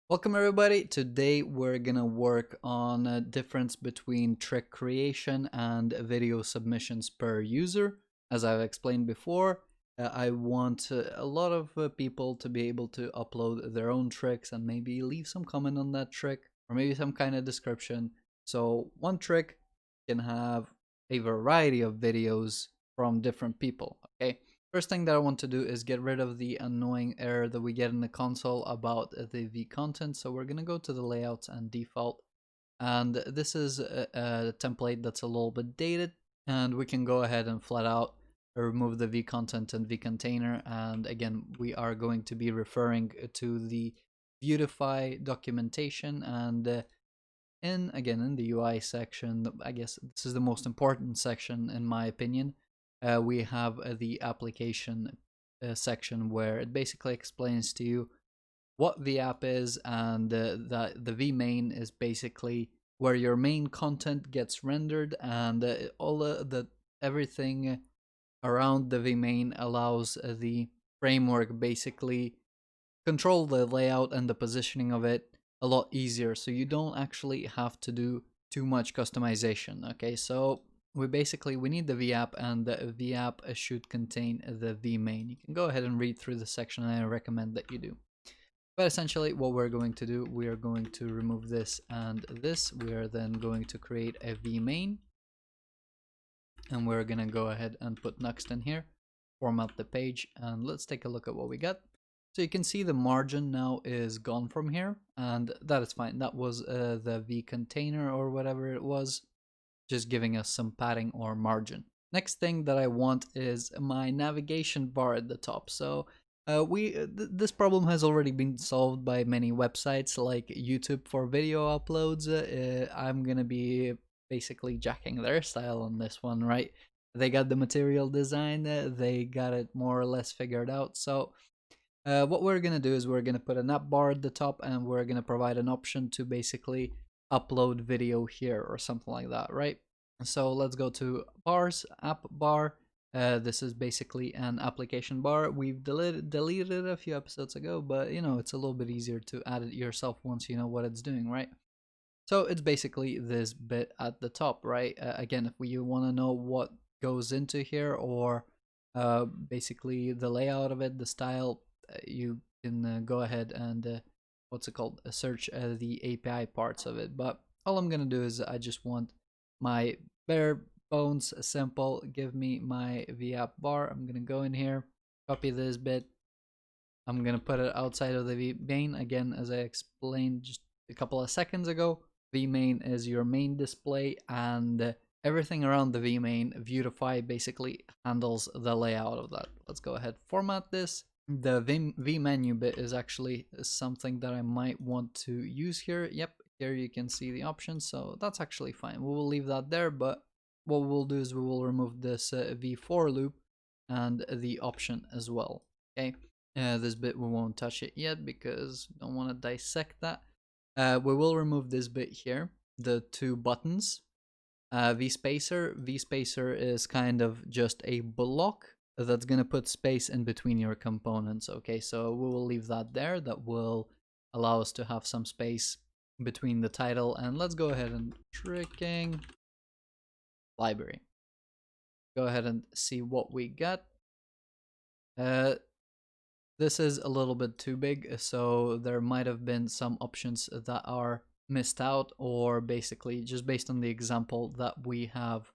Welcome everybody. Today we're gonna work on a difference between trick creation and video submissions per user. As I've explained before, I want a lot of people to be able to upload their own tricks and maybe leave some comment on that trick or maybe some kind of description. So one trick can have a variety of videos from different people, okay? First thing that I want to do is get rid of the annoying error that we get in the console about the V content. So we're going to go to the layouts and default. And this is a template that's a little bit dated. And we can go ahead and flat out remove the V content and V container. And again, we are going to be referring to the Vuetify documentation. And in the UI section, I guess this is the most important section in my opinion. We have the application section where it basically explains to you what the app is, and that the vmain is basically where your main content gets rendered, and all the everything around the vmain allows the framework basically control the layout and the positioning of it a lot easier, so you don't actually have to do too much customization. Okay, so we need the VApp, and the VApp should contain the vmain. You can go ahead and read through the section, and I recommend that you do. But essentially what we're going to do, we are going to remove this and this. We are then going to create a vmain, and we're gonna go ahead and put Nuxt in here, format the page, and let's take a look at what we got. So you can see the margin now is gone from here, and that is fine. That was the V container or whatever it was, just giving us some padding or margin. Next thing that I want is my navigation bar at the top. So this problem has already been solved by many websites like YouTube for video uploads. I'm gonna be basically jacking their style on this one, right? They got the material design, they got it more or less figured out. So what we're going to do is we're going to put an app bar at the top, and we're going to provide an option to basically upload video here or something like that, right? So let's go to bars, app bar. This is basically an application bar. We've deleted it a few episodes ago, but you know, it's a little bit easier to add it yourself once you know what it's doing, right? So it's basically this bit at the top, right? Again, if you want to know what goes into here, or basically the layout of it, the style, you can go ahead and what's it called, search the API parts of it. But all I'm gonna do is I just want my bare bones simple, give me my VApp bar. I'm gonna go in here, copy this bit, I'm gonna put it outside of the vmain. Again, as I explained just a couple of seconds ago, vmain is your main display, and everything around the vmain, Vuetify basically handles the layout of that. Let's go ahead, format this. The v menu bit is actually something that I might want to use here. Yep, here you can see the options, so that's actually fine. We will leave that there, but what we'll do is we will remove this v4 loop and the option as well. Okay, this bit we won't touch it yet because we don't want to dissect that. We will remove this bit here, the two buttons. V-spacer is kind of just a block that's going to put space in between your components. Okay, so we will leave that there. That will allow us to have some space between the title. And let's go ahead and tricking library. Go ahead and see what we got. This is a little bit too big, so there might have been some options that are missed out, or basically just based on the example that we have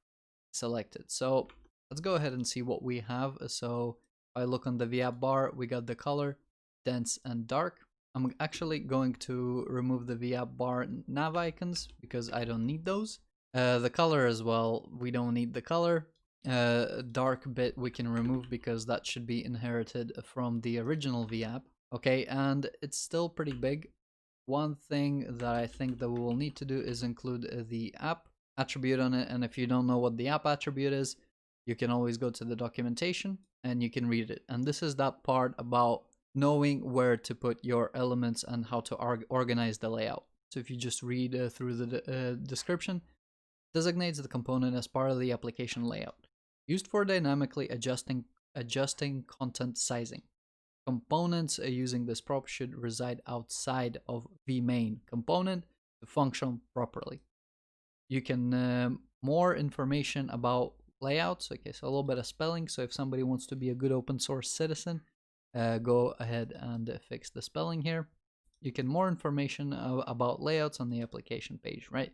selected. So let's go ahead and see what we have. So if I look on the VApp bar, we got the color, dense and dark. I'm actually going to remove the VApp bar nav icons because I don't need those. The color as well, we don't need the color. Dark bit we can remove because that should be inherited from the original VApp. Okay, and it's still pretty big. One thing that I think that we will need to do is include the app attribute on it, and if you don't know what the app attribute is, you can always go to the documentation and you can read it. And this is that part about knowing where to put your elements and how to organize the layout. So if you just read through the description, designates the component as part of the application layout, used for dynamically adjusting content sizing. components using this prop should reside outside of vmain component to function properly. You can more information about layouts. Okay, so a little bit of spelling. So if somebody wants to be a good open source citizen, go ahead and fix the spelling here. You can more information about layouts on the application page, right?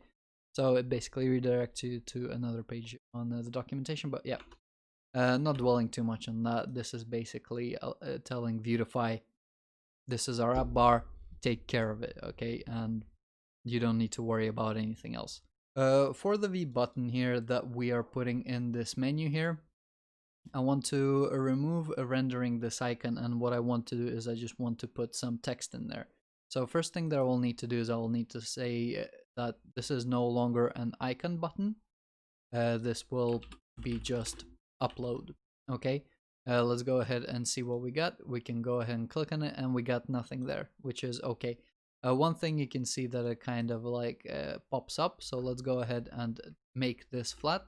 So it basically redirects you to another page on the documentation. But yeah, not dwelling too much on that. This is basically telling Vuetify, this is our app bar, take care of it, okay? And you don't need to worry about anything else. For the V button here that we are putting in this menu here, I want to remove rendering this icon, and what I want to do is I just want to put some text in there. So first thing that I will need to do is I will need to say that this is no longer an icon button. This will be just upload. Okay, let's go ahead and see what we got. We can go ahead and click on it, and we got nothing there, which is okay. One thing you can see that it kind of like pops up. So let's go ahead and make this flat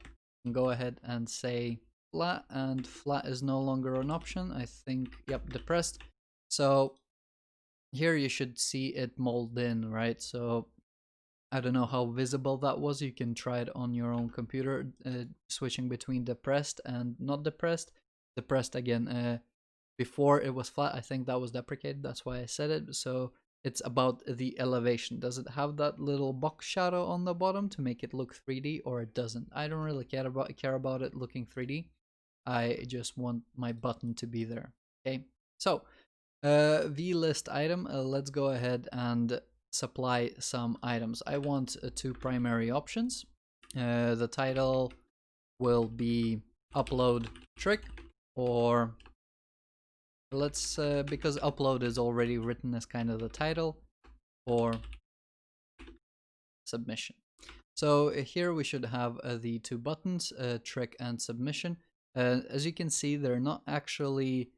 and go ahead and say flat, and flat is no longer an option. I think, yep, depressed. So here you should see it mold in, right? So I don't know how visible that was. You can try it on your own computer, switching between depressed and not depressed. Depressed again, before it was flat, I think that was deprecated. That's why I said it. So it's about the elevation. Does it have that little box shadow on the bottom to make it look 3D, or it doesn't? I don't really care about it looking 3D. I just want my button to be there. Okay, so vlist item. Let's go ahead and supply some items. I want two primary options. The title will be upload trick, or let's because upload is already written as kind of the title, or submission. So here we should have the two buttons, trick and submission. As you can see, they're not actually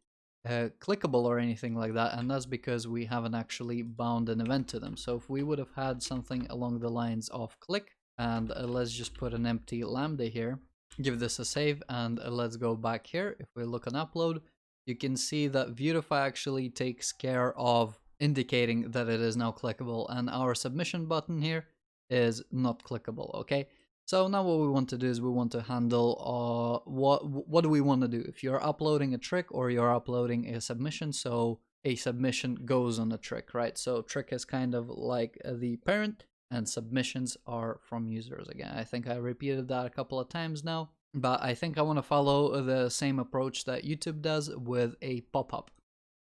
clickable or anything like that, and that's because we haven't actually bound an event to them. So if we would have had something along the lines of click, and let's just put an empty lambda here, give this a save, and let's go back here. If we look on upload, you can see that Vuetify actually takes care of indicating that it is now clickable, and our submission button here is not clickable. Okay, so now what we want to do is we want to handle what do we want to do if you're uploading a trick or you're uploading a submission. So a submission goes on a trick, right? So trick is kind of like the parent, and submissions are from users. Again, I think I repeated that a couple of times now, but I think I want to follow the same approach that YouTube does with a pop-up.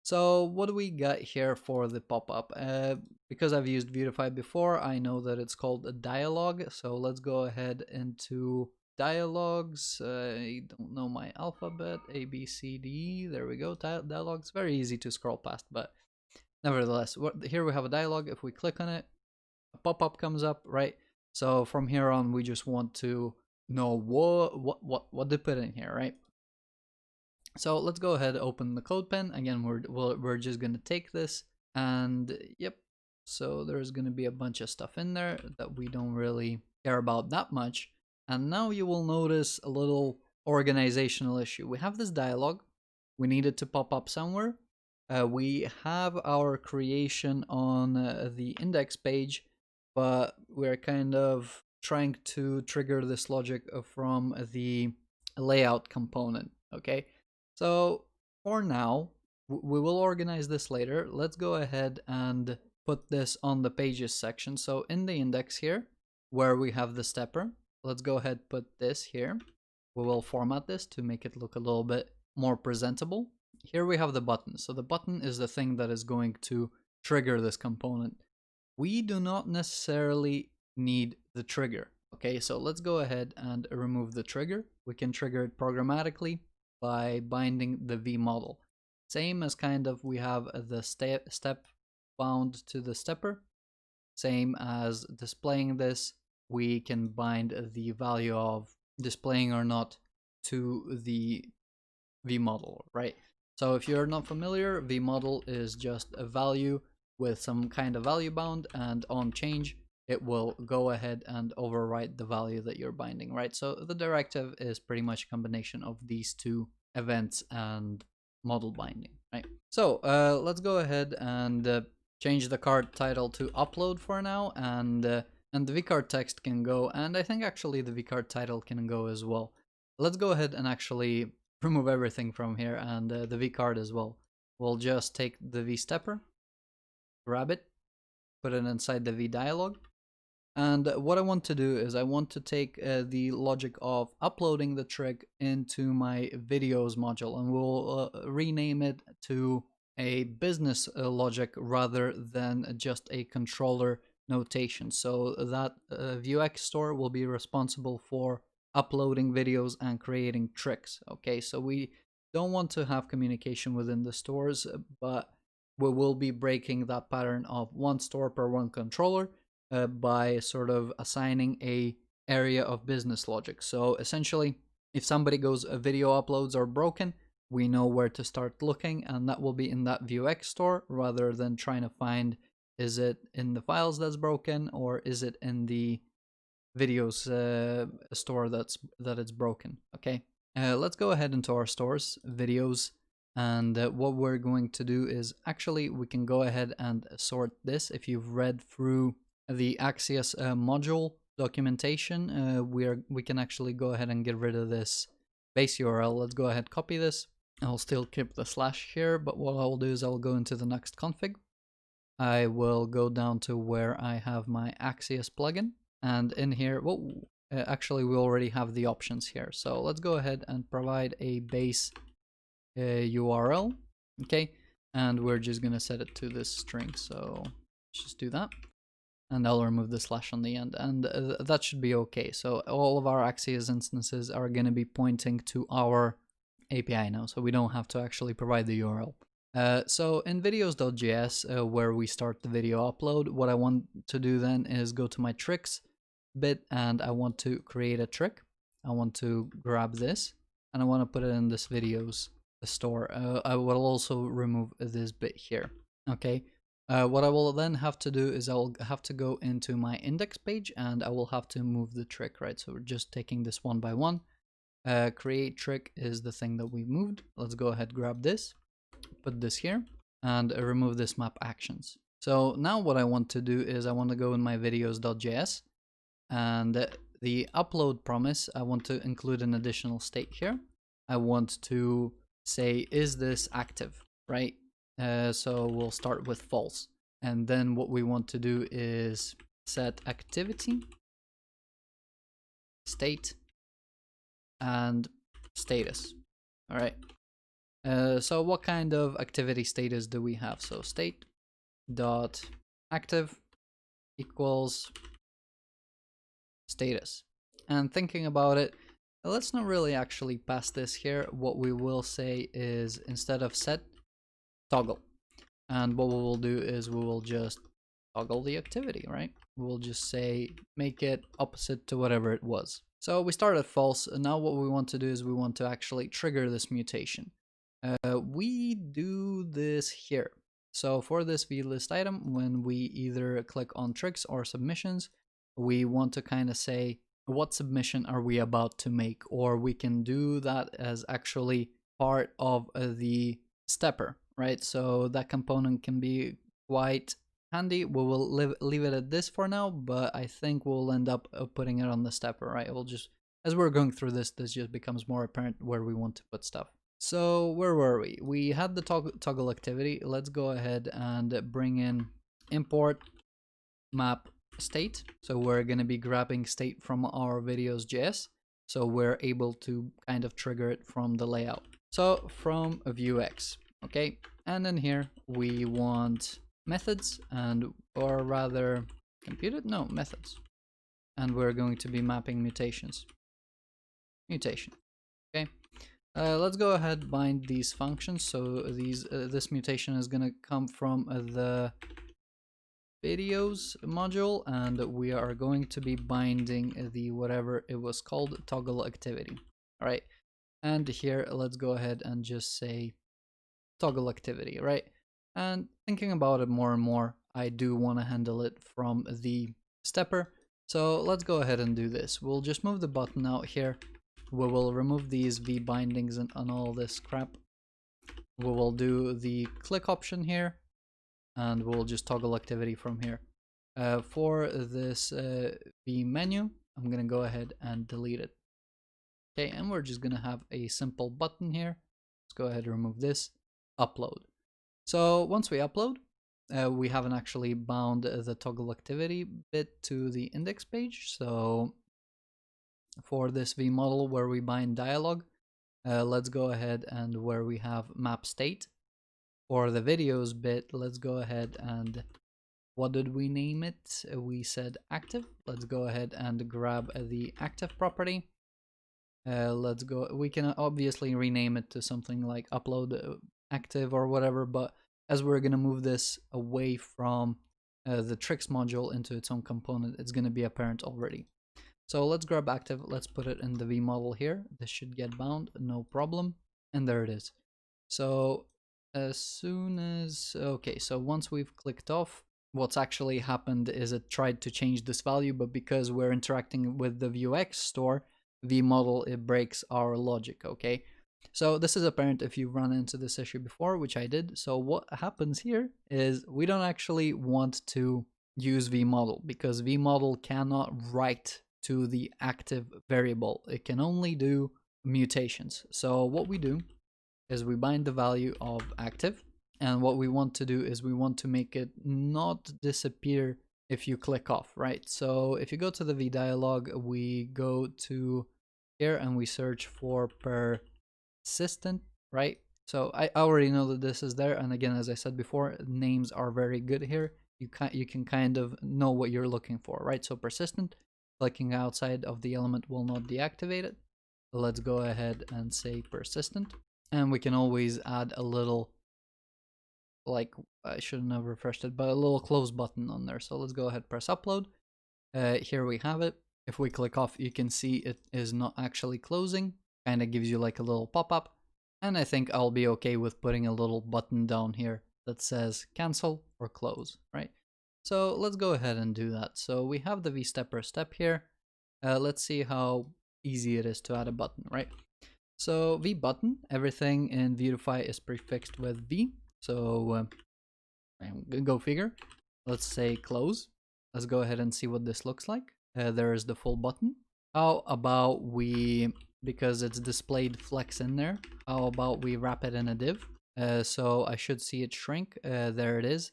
So what do we got here for the pop-up? Because I've used Vuetify before, I know that it's called a dialogue. So let's go ahead into dialogues. I don't know my alphabet, A, B, C, D. There we go, dialogues. Very easy to scroll past, but nevertheless, here we have a dialogue. If we click on it, a pop-up comes up, right? So from here on, we just want to know what they put in here, right? So let's go ahead, open the code pen. Again, we're just gonna take this, and yep, so there's gonna be a bunch of stuff in there that we don't really care about that much. And now you will notice a little organizational issue. We have this dialogue, we need it to pop up somewhere. We have our creation on the index page, but we're kind of trying to trigger this logic from the layout component. Okay, so for now, we will organize this later. Let's go ahead and put this on the pages section. So in the index here, where we have the stepper, let's go ahead, put this here. We will format this to make it look a little bit more presentable. Here we have the button. So the button is the thing that is going to trigger this component. We do not necessarily need the trigger. Okay, so let's go ahead and remove the trigger. We can trigger it programmatically by binding the V model. Same as kind of we have the step bound to the stepper. Same as displaying this, we can bind the value of displaying or not to the V model, right? So if you're not familiar, V model is just a value with some kind of value bound, and on change, it will go ahead and overwrite the value that you're binding, right? So the directive is pretty much a combination of these two events and model binding. right? So let's go ahead and change the card title to upload for now, and the vcard text can go, and I think actually the vcard title can go as well. Let's go ahead and actually remove everything from here, and the vcard as well. We'll just take the vstepper, grab it, put it inside the vdialog. And what I want to do is I want to take the logic of uploading the trick into my videos module, and we'll rename it to a business logic rather than just a controller notation. So that Vuex store will be responsible for uploading videos and creating tricks. Okay, so we don't want to have communication within the stores, but we will be breaking that pattern of one store per one controller by sort of assigning a area of business logic. So essentially, if somebody goes, video uploads are broken, we know where to start looking, and that will be in that Vuex store rather than trying to find, is it in the files that's broken or is it in the videos store that it's broken. Okay, let's go ahead into our stores, videos, and what we're going to do is actually we can go ahead and sort this. If you've read through the Nuxtjs module documentation, we can actually go ahead and get rid of this base URL. Let's go ahead, copy this. I'll still keep the slash here, but what I'll do is I'll go into the next config. I will go down to where I have my Nuxtjs plugin, and in here, well, actually we already have the options here. So let's go ahead and provide a base URL, okay, and we're just gonna set it to this string. So let's just do that. And I'll remove the slash on the end, and that should be okay. So all of our Nuxtjs instances are going to be pointing to our API now, so we don't have to actually provide the URL. So in videos.js, where we start the video upload, what I want to do then is go to my tricks bit, and I want to create a trick. I want to grab this, and I want to put it in this videos store. I will also remove this bit here, okay? What I will then have to do is I will have to go into my index page, and I will have to move the trick, right? So we're just taking this one by one. Create trick is the thing that we moved. Let's go ahead, grab this, put this here, and remove this map actions. So now what I want to do is I want to go in my videos.js, and the upload promise, I want to include an additional state here. I want to say, is this active, right? So we'll start with false, and then what we want to do is set activity, state, and status. All right, so what kind of activity status do we have? So state dot active equals status. And thinking about it, let's not really actually pass this here. What we will say is, instead of set, toggle. And what we will do is we will just toggle the activity, right? We'll just say, make it opposite to whatever it was. So we start at false, and now what we want to do is we want to actually trigger this mutation. We do this here. So for this vlist item, when we either click on tricks or submissions, we want to kind of say, what submission are we about to make? Or we can do that as actually part of the stepper, right? So that component can be quite handy. We will leave it at this for now, but I think we'll end up putting it on the stepper, right? We'll just, as we're going through this just becomes more apparent where we want to put stuff. So where were we? We had the toggle activity. Let's go ahead and bring in import map state. So we're going to be grabbing state from our videos.js, so we're able to kind of trigger it from the layout. So from a Vuex, okay, and then here we want methods, and or rather computed, no, methods, and we're going to be mapping mutations. Mutation, okay. Let's go ahead, bind these functions. So these this mutation is going to come from the videos module, and we are going to be binding the whatever it was called, toggle activity. All right, and here let's go ahead and just say toggle activity, right? And thinking about it more and more, I do want to handle it from the stepper. So let's go ahead and do this. We'll just move the button out here. We will remove these v bindings and all this crap. we will do the click option here, and we'll just toggle activity from here. For this V menu, I'm gonna go ahead and delete it. Okay, and we're just gonna have a simple button here. Let's go ahead and remove this, upload. So once we upload, we haven't actually bound the toggle activity bit to the index page. So for this V model where we bind dialog, let's go ahead and where we have map state. For the videos bit, let's go ahead and what did we name it? We said active. Let's go ahead and grab the active property. Let's go. We can obviously rename it to something like upload active or whatever, but as we're going to move this away from the tricks module into its own component, it's going to be apparent already. So let's grab active. Let's put it in the V model here. This should get bound, no problem. And there it is. So as soon as, okay, so once we've clicked off, what's actually happened is it tried to change this value, but because we're interacting with the Vuex store, V model, it breaks our logic, okay? So this is apparent if you've run into this issue before, which I did. So what happens here is we don't actually want to use V model because V model cannot write to the active variable. It can only do mutations. So what we do is we bind the value of active, and what we want to do is we want to make it not disappear if you click off, right? So if you go to the V dialog, we go to here and we search for persistent, right? So I already know that this is there, and again, as I said before, names are very good here. You can kind of know what you're looking for, right? So persistent, clicking outside of the element will not deactivate it. Let's go ahead and say persistent, and we can always add a little, like, I shouldn't have refreshed it, but a little close button on there. So let's go ahead, press upload. Here we have it. If we click off, you can see it is not actually closing. Kind of gives you like a little pop-up. And I think I'll be okay with putting a little button down here that says cancel or close, right? So let's go ahead and do that. So we have the V step per step here. Let's see how easy it is to add a button, right? So V button, everything in Vuetify is prefixed with V. So go figure. Let's say close. Let's go ahead and see what this looks like. There is the full button. How about we, because it's displayed flex in there, how about we wrap it in a div? So I should see it shrink. There it is.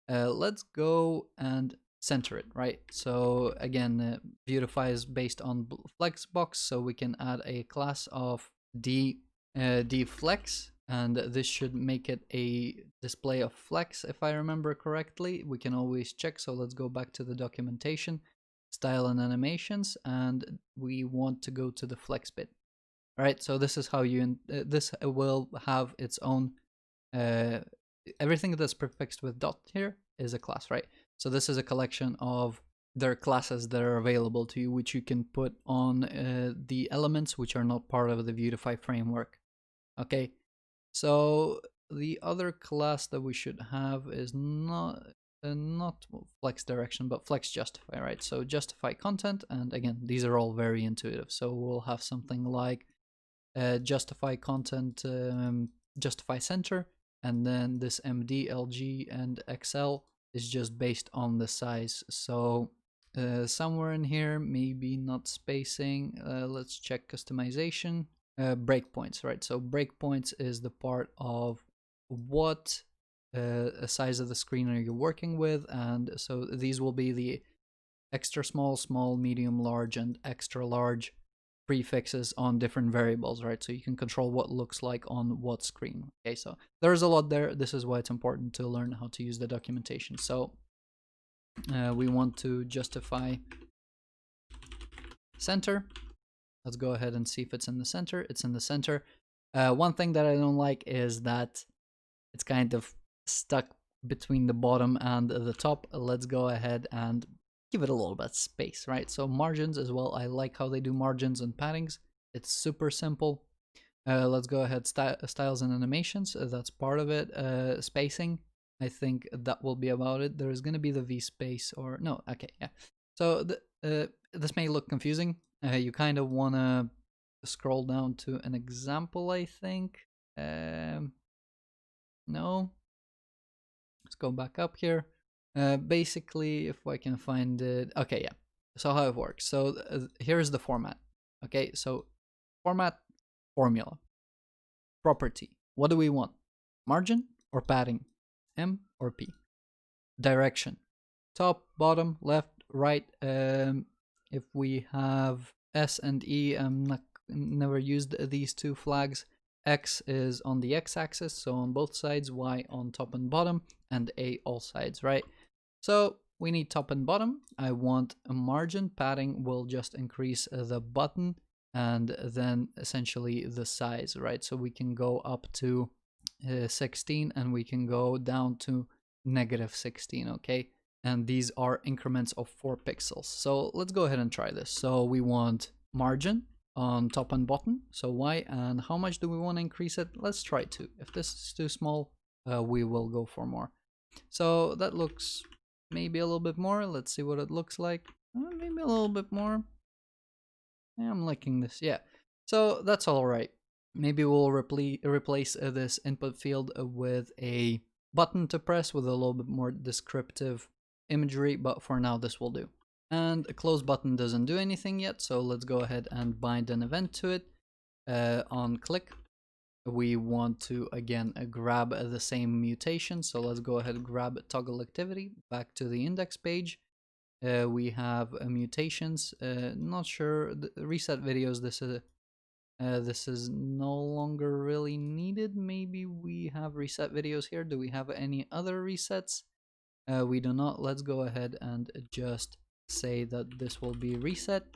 Let's go and center it, right? So again, Vuetify is based on Flexbox, so we can add a class of dflex, and this should make it a display of flex if I remember correctly. We can always check, so let's go back to the documentation, style and animations, and we want to go to the flex bit. All right, so this is how you, this will have its own, everything that's prefixed with dot here is a class, right? So this is a collection of their classes that are available to you, which you can put on the elements which are not part of the Vuetify framework. Okay, so the other class that we should have is not flex direction, but flex justify, right? So justify content, and again, these are all very intuitive. So we'll have something like justify content, justify center, and then this MD, LG, and XL is just based on the size. So somewhere in here, maybe not spacing. Let's check customization. Breakpoints, right? So breakpoints is the part of what size of the screen are you working with, and so these will be the extra small, small, medium, large, and extra large prefixes on different variables, right? So you can control what looks like on what screen. Okay, so there's a lot there. This is why it's important to learn how to use the documentation. So we want to justify center. Let's go ahead and see if it's in the center. It's in the center. One thing that I don't like is that it's kind of stuck between the bottom and the top. Let's go ahead and give it a little bit of space, right? So margins as well. I like how they do margins and paddings. It's super simple. Let's go ahead, styles and animations. That's part of it. Spacing, I think that will be about it. There is going to be the V space or no. Okay, yeah. So this may look confusing. You kind of want to scroll down to an example, I think. No. Let's go back up here. Basically, if I can find it. Okay, yeah. So how it works. So here's the format. Okay, so format, formula, property. What do we want? Margin or padding? M or P? Direction. Top, bottom, left, right. If we have S and E, never used these two flags. X is on the x-axis, so on both sides, Y on top and bottom, and A all sides, right? So we need top and bottom. I want a margin. Padding will just increase the button and then essentially the size, right? So we can go up to 16 and we can go down to -16, okay? And these are increments of 4 pixels. So let's go ahead and try this. So we want margin on top and bottom, so Y, and how much do we want to increase it? Let's try 2. If this is too small, we will go for more. So that looks maybe a little bit more. Let's see what it looks like. Maybe a little bit more. Yeah, I'm liking this. Yeah, so that's all right. Maybe we'll replace this input field with a button to press with a little bit more descriptive imagery, but for now this will do. And a close button doesn't do anything yet, so let's go ahead and bind an event to it. On click, we want to again grab the same mutation, so let's go ahead and grab toggle activity back to the index page. We have mutations. Not sure, reset videos. This is no longer really needed. Maybe we have reset videos here. Do we have any other resets? We do not. Let's go ahead and just say that this will be reset,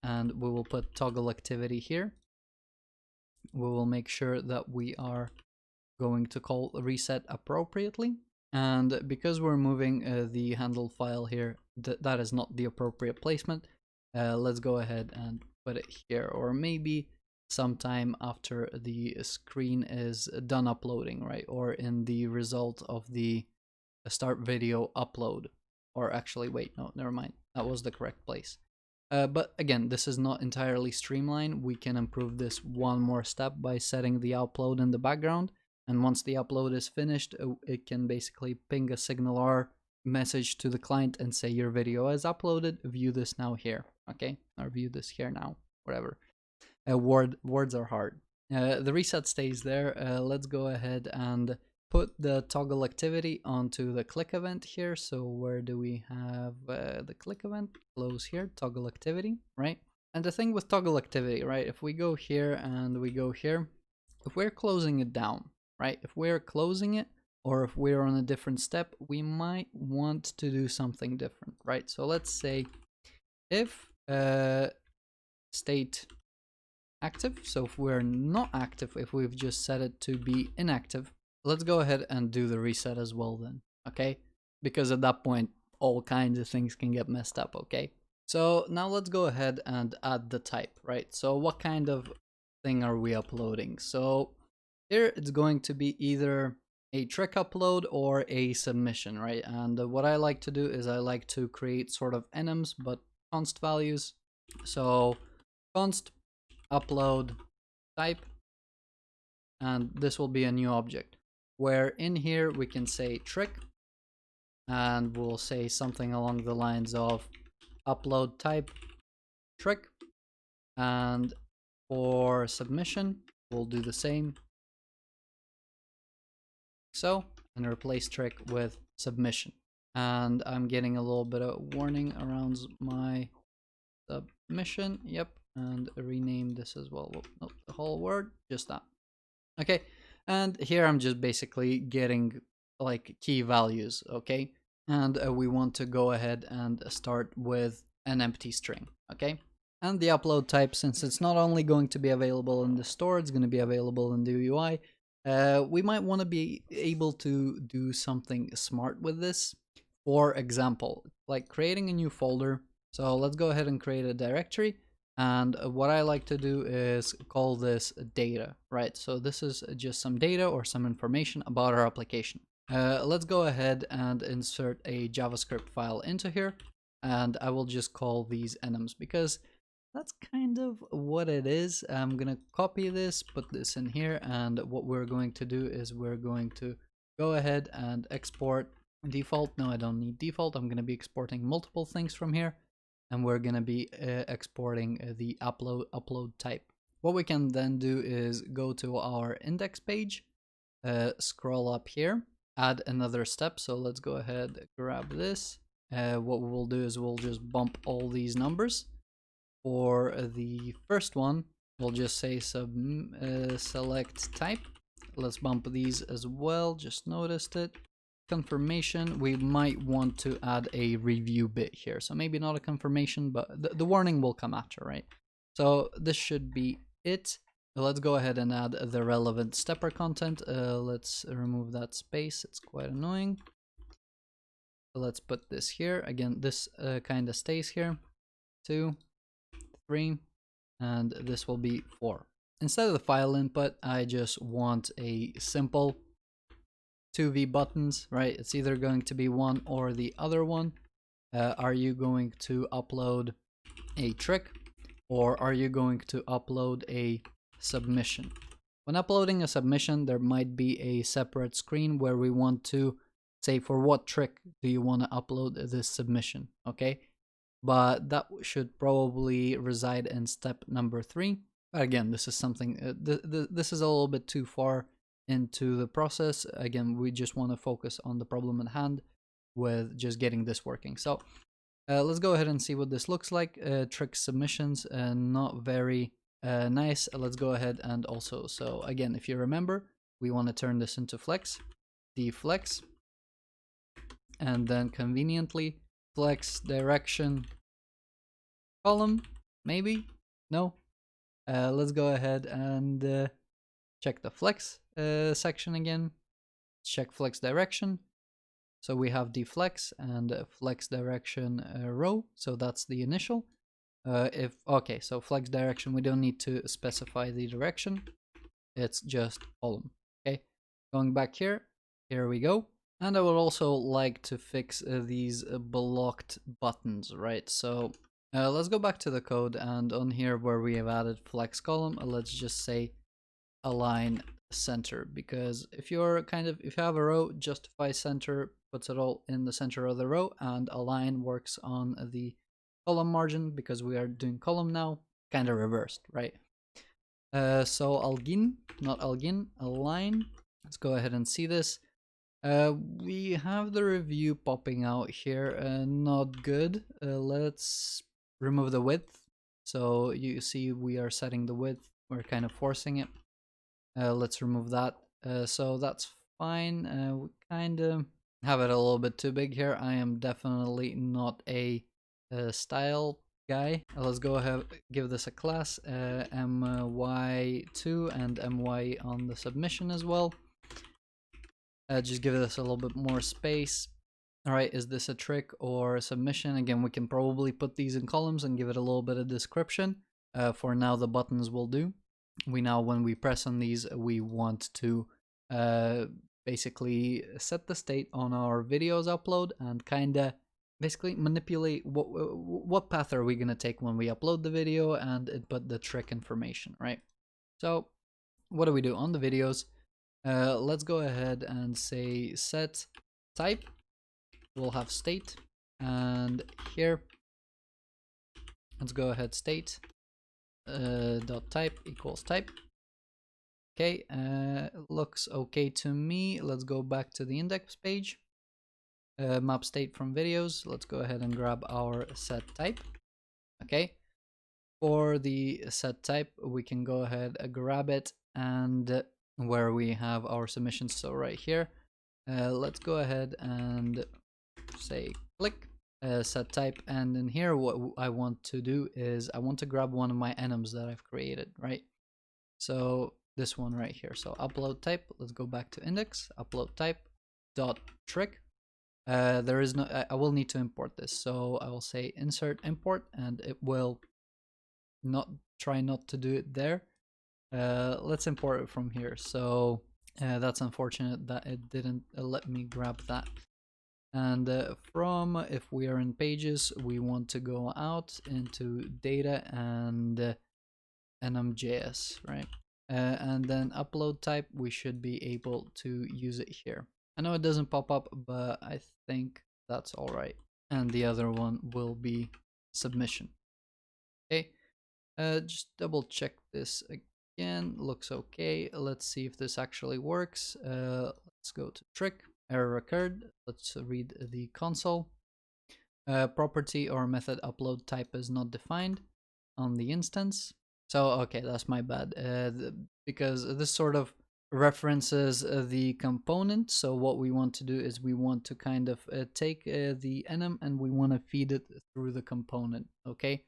and we will put toggle activity here. We will make sure that we are going to call reset appropriately, and because we're moving the handle file here, that is not the appropriate placement. Let's go ahead and put it here, or maybe sometime after the screen is done uploading, right? Or in the result of the start video upload. Or actually, wait, no, never mind. That was the correct place. But again, this is not entirely streamlined. We can improve this one more step by setting the upload in the background. And once the upload is finished, it can basically ping a SignalR message to the client and say your video is uploaded, view this now here, okay? Or view this here now, whatever. Words are hard. The reset stays there. Let's go ahead and put the toggle activity onto the click event here. So where do we have the click event? Close here, toggle activity, right? And the thing with toggle activity, right? If we go here and we go here, if we're closing it down, right? If we're closing it, or if we're on a different step, we might want to do something different, right? So let's say if state active, so if we're not active, if we've just set it to be inactive, let's go ahead and do the reset as well then, okay? Because at that point, all kinds of things can get messed up, okay? So now let's go ahead and add the type, right? So what kind of thing are we uploading? So here it's going to be either a trick upload or a submission, right? And what I like to do is I like to create sort of enums, but const values. So const upload type, and this will be a new object, where in here we can say trick, and we'll say something along the lines of upload type trick, and for submission we'll do the same, so, and replace trick with submission. And I'm getting a little bit of warning around my submission, yep, and rename this as well. Nope, the whole word, just that. Okay, and here I'm just basically getting like key values, okay? And we want to go ahead and start with an empty string, okay? And the upload type, since it's not only going to be available in the store, it's going to be available in the UI. We might want to be able to do something smart with this. For example, like creating a new folder. So let's go ahead and create a directory. And what I like to do is call this data, right? So this is just some data or some information about our application. Let's go ahead and insert a JavaScript file into here. And I will just call these enums, because that's kind of what it is. I'm gonna copy this, put this in here, and what we're going to do is we're going to go ahead and export default. No, I don't need default. I'm gonna be exporting multiple things from here, and we're gonna be exporting the upload type. What we can then do is go to our index page, scroll up here, add another step. So let's go ahead, grab this. What we will do is we'll just bump all these numbers. For the first one, we'll just say select type. Let's bump these as well, just noticed it. Confirmation, we might want to add a review bit here. So maybe not a confirmation, but the warning will come after, right? So this should be it. Let's go ahead and add the relevant stepper content. Let's remove that space, it's quite annoying. Let's put this here. Again, this kind of stays here. 2, 3, and this will be 4. Instead of the file input, I just want a simple 2V buttons, right? It's either going to be one or the other one. Are you going to upload a trick, or are you going to upload a submission? When uploading a submission, there might be a separate screen where we want to say for what trick do you want to upload this submission, okay? But that should probably reside in step number 3. Again, this is something, this is a little bit too far into the process. Again, we just want to focus on the problem at hand with just getting this working. So let's go ahead and see what this looks like. Trick submissions, not very nice. Let's go ahead and also, so again, if you remember, we want to turn this into flex, deflex, and then conveniently flex direction column, maybe? No? Let's go ahead and check the flex section again. Check flex direction. So we have deflex and flex direction row. So that's the initial. Okay, so flex direction, we don't need to specify the direction. It's just column. Okay, going back here. Here we go. And I would also like to fix these blocked buttons, right? So let's go back to the code, and on here where we have added flex column, let's just say align center, because if you have a row, justify center puts it all in the center of the row, and align works on the column margin because we are doing column now, kind of reversed, right? So algin, not algin, align. Let's go ahead and see this. We have the review popping out here, not good. Let's remove the width. So you see we are setting the width, we're kind of forcing it. Let's remove that. So that's fine. We kind of have it a little bit too big here. I am definitely not a style guy. Let's go ahead, give this a class, my2 and my on the submission as well. Just give this a little bit more space. All right, is this a trick or a submission? Again, we can probably put these in columns and give it a little bit of description. For now, the buttons will do. When we press on these, we want to basically set the state on our videos upload and kind of basically manipulate what path are we going to take when we upload the video and input the trick information, right? So what do we do on the videos? Let's go ahead and say set type. We'll have state, and here let's go ahead state dot type equals type. Okay, looks okay to me. Let's go back to the index page. Map state from videos. Let's go ahead and grab our set type. Okay, for the set type, we can go ahead and grab it, and where we have our submissions, so right here, let's go ahead and say click set type, and in here what I want to do is I want to grab one of my enums that I've created, right? So this one right here. So upload type, let's go back to index, upload type dot trick. There is no, I will need to import this, so I will say insert import, and it will try not to do it there. Let's import it from here. So that's unfortunate that it didn't let me grab that. And if we are in pages, we want to go out into data and num.js, right? And then upload type, we should be able to use it here. I know it doesn't pop up, but I think that's all right. And the other one will be submission. Okay, just double check this again. Looks okay. Let's see if this actually works. Let's go to trick, error occurred. Let's read the console. Property or method upload type is not defined on the instance. So, okay, that's my bad. Because this sort of references the component. So what we want to do is we want to kind of take the enum and we want to feed it through the component. Okay.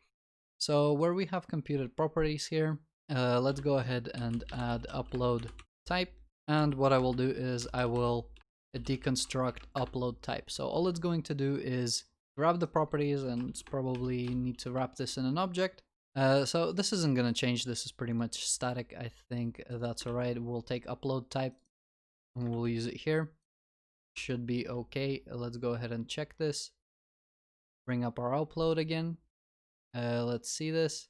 So where we have computed properties here, let's go ahead and add upload type. And what I will do is I will deconstruct upload type. So all it's going to do is grab the properties, and it's probably need to wrap this in an object. So this isn't going to change. This is pretty much static. I think that's all right. We'll take upload type and we'll use it here. Should be okay. Let's go ahead and check this. Bring up our upload again. Let's see this.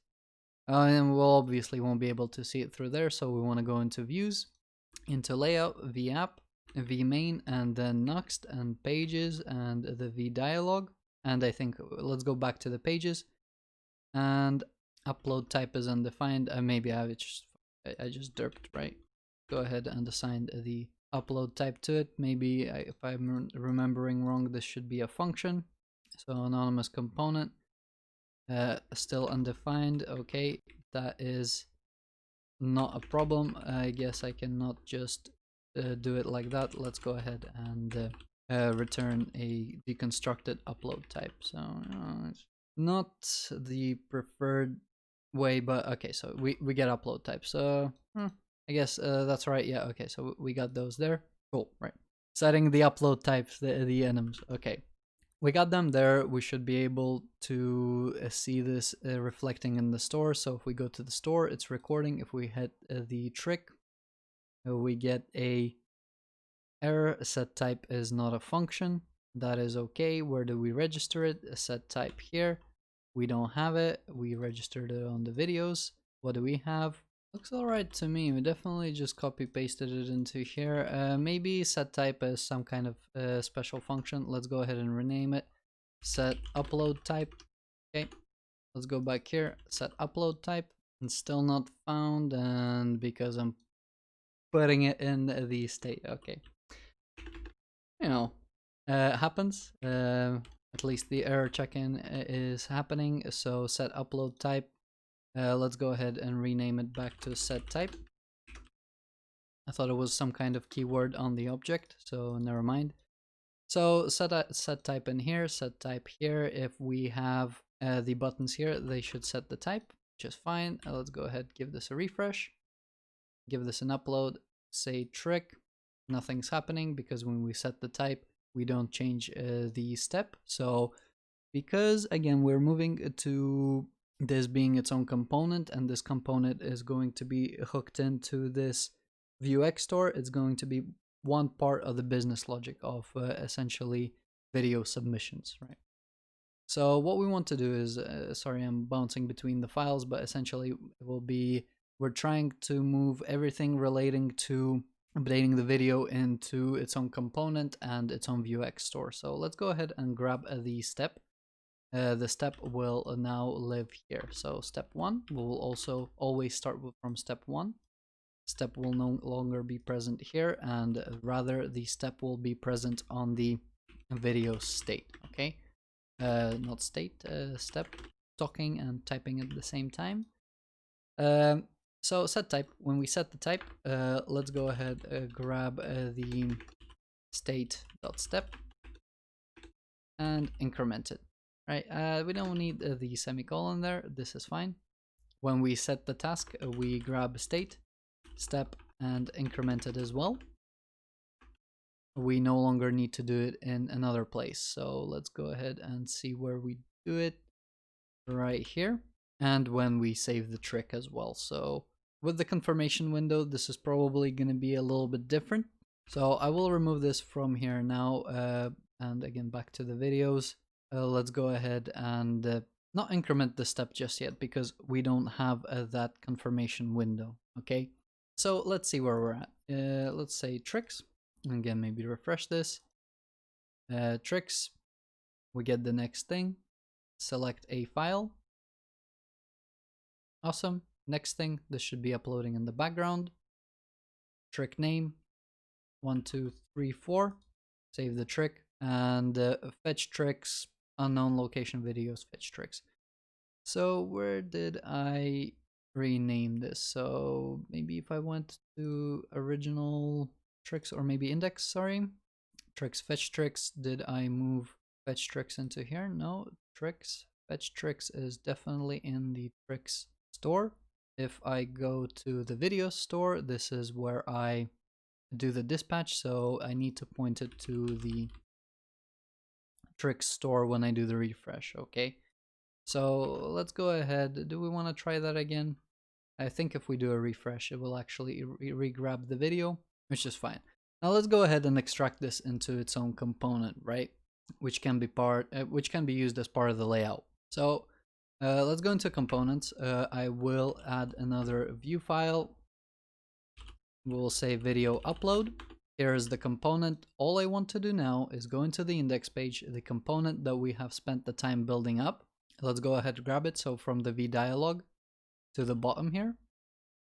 And we'll obviously won't be able to see it through there. So we want to go into views, into layout, vapp, vmain, and then Nuxt and pages and the vdialog. And I think let's go back to the pages. And upload type is undefined. Maybe I just derped, right? Go ahead and assign the upload type to it. Maybe if I'm remembering wrong, this should be a function. So anonymous component, still undefined. Okay, that is not a problem. I guess I cannot just do it like that. Let's go ahead and return a deconstructed upload type. So it's not the preferred way, but okay, so we get upload type. So I guess that's right. Yeah, okay, so we got those there. Cool, right. Setting the upload types, the enums. Okay, we got them there. We should be able to see this reflecting in the store. So if we go to the store, it's recording. If we hit the trick, we get a error. Set type is not a function. That is okay. Where do we register it? A set type here. We don't have it. We registered it on the videos. What do we have? Looks alright to me. We definitely just copy pasted it into here. Maybe set type as some kind of special function. Let's go ahead and rename it. Set upload type. Okay. Let's go back here. Set upload type. And still not found. And because I'm putting it in the state. Okay. You know, happens. At least the error check-in is happening. So set upload type. Let's go ahead and rename it back to set type. I thought it was some kind of keyword on the object, so never mind. So set type in here, set type here. If we have the buttons here, they should set the type, which is fine. Let's go ahead, give this a refresh. Give this an upload, say trick. Nothing's happening because when we set the type, we don't change the step. So because again, we're moving to this being its own component, and this component is going to be hooked into this Vuex store. It's going to be one part of the business logic of essentially video submissions, right? So what we want to do is, sorry, I'm bouncing between the files, but essentially it will be, we're trying to move everything relating to updating the video into its own component and its own Vuex store. So let's go ahead and grab the step. The step will now live here. So step 1, we will also always start from step 1. Step will no longer be present here, and rather the step will be present on the video state. Okay, not state, step. Talking and typing at the same time. So set type. When we set the type, let's go ahead, grab the state.step and increment it. Right, we don't need the semicolon there. This is fine. When we set the task, we grab state, step, and increment it as well. We no longer need to do it in another place. So let's go ahead and see where we do it. Right here. And when we save the trick as well. So with the confirmation window, this is probably going to be a little bit different. So I will remove this from here now. and again back to the videos. Let's go ahead and not increment the step just yet because we don't have that confirmation window. Okay, so let's see where we're at. Let's say tricks. Again, maybe refresh this. Tricks. We get the next thing. Select a file. Awesome. Next thing, this should be uploading in the background. Trick name 1, 2, 3, 4. Save the trick and fetch tricks, unknown location videos, fetch tricks. So where did I rename this? So maybe if I went to original tricks, or maybe index, sorry, tricks, fetch tricks. Did I move fetch tricks into here? No, tricks, fetch tricks is definitely in the tricks store. If I go to the video store, this is where I do the dispatch, so I need to point it to the tricks store when I do the refresh. Okay, so let's go ahead. Do we want to try that again? I think if we do a refresh, it will actually re-grab the video, which is fine. Now let's go ahead and extract this into its own component, right? Which can be used as part of the layout. So let's go into components. I will add another view file. We'll say video upload. Here is the component. All I want to do now is go into the index page, the component that we have spent the time building up. Let's go ahead and grab it. So from the V dialog to the bottom here,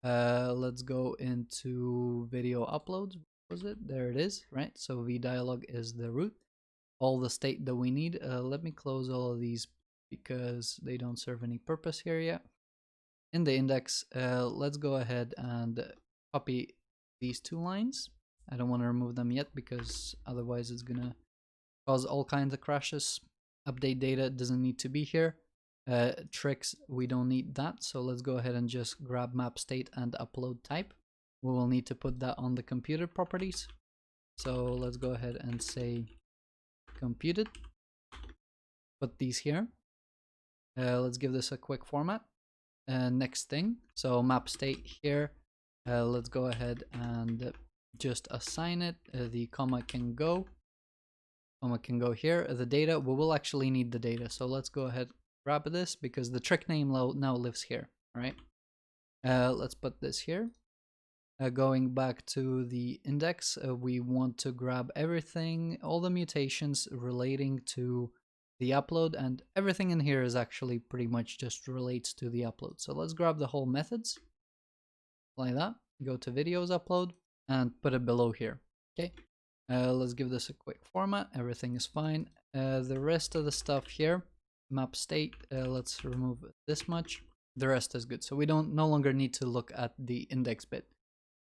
let's go into video uploads. Was it? There it is, right? So V dialog is the root, all the state that we need. Let me close all of these because they don't serve any purpose here yet. In the index, let's go ahead and copy these 2 lines. I don't want to remove them yet because otherwise it's gonna cause all kinds of crashes. Update data doesn't need to be here. Tricks, we don't need that, so let's go ahead and just grab map state and upload type. We will need to put that on the computed properties, so let's go ahead and say computed. Put these here. Let's give this a quick format. Next thing, so map state here. Let's go ahead and just assign it. The comma can go here. The data, we will actually need the data, so let's go ahead, grab this because the trick name now lives here. All right, let's put this here. Going back to the index, we want to grab everything, all the mutations relating to the upload, and everything in here is actually pretty much just relates to the upload. So let's grab the whole methods like that, go to videos upload and put it below here. Okay, let's give this a quick format. Everything is fine. The rest of the stuff here, map state, let's remove this much. The rest is good, so we no longer need to look at the index bit.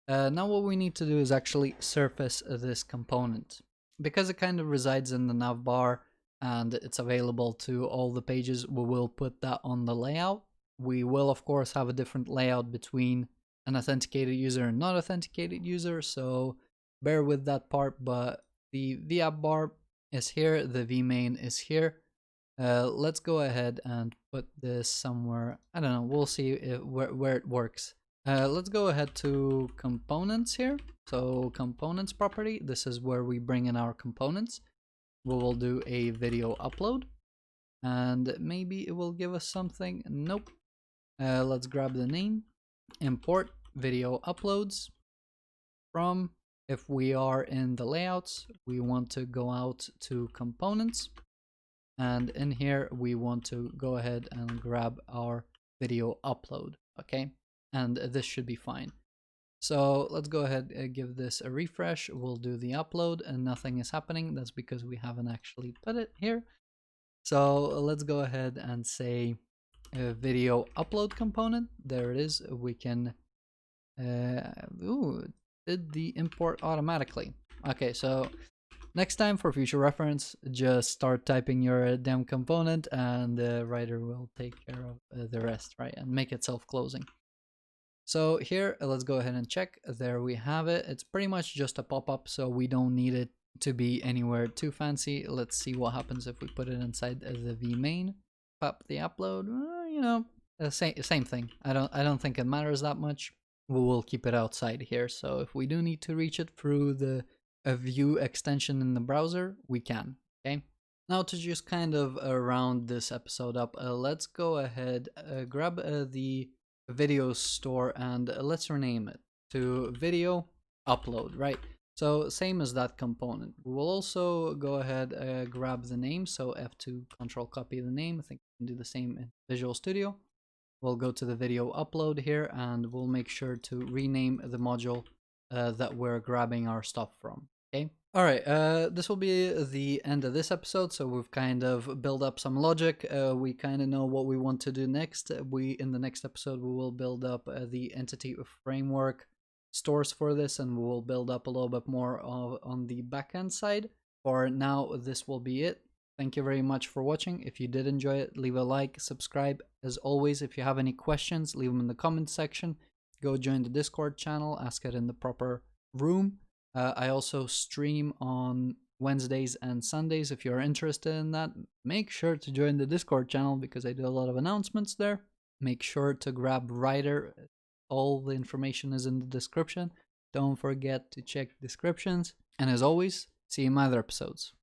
Now what we need to do is actually surface this component. Because it kind of resides in the navbar and it's available to all the pages, we will put that on the layout. We will of course have a different layout between an authenticated user and not authenticated user, so bear with that part, but the appbar is here, the vmain is here. Let's go ahead and put this somewhere. I don't know, we'll see where it works. Let's go ahead to components here. So components property, this is where we bring in our components. We will do a video upload and maybe it will give us something. Nope. Let's grab the name, import video uploads from, if we are in the layouts, we want to go out to components, and in here we want to go ahead and grab our video upload. Okay, and this should be fine. So let's go ahead and give this a refresh. We'll do the upload and nothing is happening. That's because we haven't actually put it here. So let's go ahead and say video upload component. There it is. We can did the import automatically. Okay, so next time for future reference, just start typing your damn component and the writer will take care of the rest, right? And make it self-closing. So here, let's go ahead and check. There we have it. It's pretty much just a pop-up, so we don't need it to be anywhere too fancy. Let's see what happens if we put it inside the vmain. Pop the upload, you know, same thing. I don't think it matters that much. We will keep it outside here. So if we do need to reach it through the view extension in the browser, we can. Okay. Now to just kind of round this episode up, let's go ahead, grab the video store and let's rename it to video upload, right? So same as that component. We will also go ahead, grab the name. So F2 control copy the name. I think we can do the same in Visual Studio. We'll go to the video upload here and we'll make sure to rename the module that we're grabbing our stuff from. Okay. All right, this will be the end of this episode. So we've kind of built up some logic. We kind of know what we want to do next. In the next episode, we will build up the entity framework stores for this, and we will build up a little bit more on the backend side. For now, this will be it. Thank you very much for watching. If you did enjoy it, leave a like, subscribe. As always, if you have any questions, leave them in the comment section. Go join the Discord channel, ask it in the proper room. I also stream on Wednesdays and Sundays. If you're interested in that, make sure to join the Discord channel because I do a lot of announcements there. Make sure to grab Writer. All the information is in the description. Don't forget to check descriptions. And as always, see you in my other episodes.